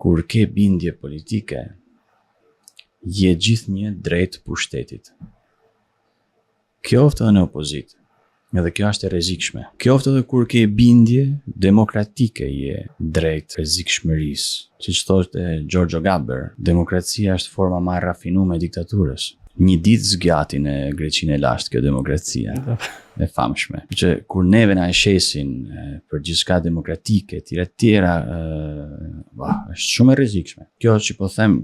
kur ke bindje politike, je gjithnjë drejt pushtetit. Qoftë edhe në opozitë, edhe kjo është e rrezikshme. Qoftë edhe kur ke bindje demokratike, je drejt rrezikshmërisë. Siç thoshte Giorgio Gaber, demokracia është forma më e rafinuar e diktaturës. Një ditë zgjati në Greqinë e lashtë kjo demokracia e famshme. Që kur neve na e shesin për gjithçka demokratike, tjera, është shumë e rrezikshme. Kjo që po them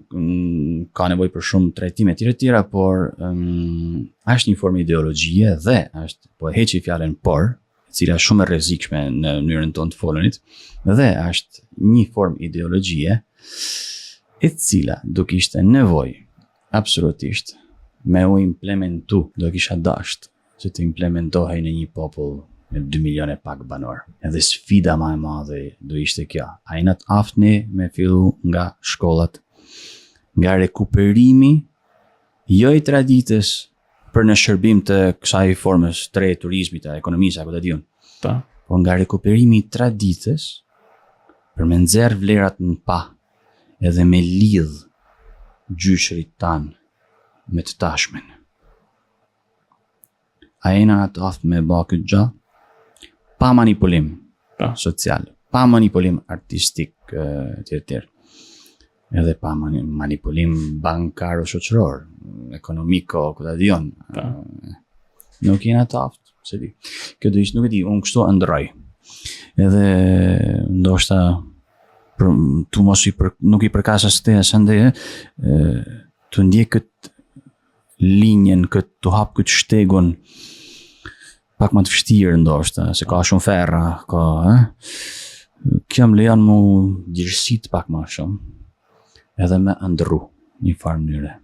ka nevojë për shumë trajtime tjera, por është një formë ideologjie dhe është, po e heqi fjalën por, e cila është shumë e rrezikshme në mënyrën tonë të folënit, dhe është një formë ideologjie e cila do kishte nevojë absolutisht me u implementu, do kisha dasht që të implementohej në një popull me 2 milion e pak banor. Edhe sfida më e madhe do ishte kjo. A jena të aftni me fillu nga shkollat, nga rekuperimi jo i traditës për në shërbim të kësaj formës të re turizmit, të ekonomisë, apo të diun. Po nga rekuperimi i traditës për me nxjerr vlerat në pa edhe me lidh gjyshrit tanë me të tashmen. A jena të aftë me bë këtë gjë pa manipulim social, pa manipulim artistik tjetër, edhe pa manipulim bankar o shoqëror, ekonomiko, ku ta dion. Nuk jena të aftë, se di. Kjo do ishte, nuk e di, unë kështu ndroj. Edhe ndoshta nuk i përkasas te asande të ndjek këtë linjen, të hap këtë shtegun pak më të vështirë ndoshta, se ka shumë ferra, kjo më lejon mu gjërësit pak më shumë, edhe me ndru një farë mënyre.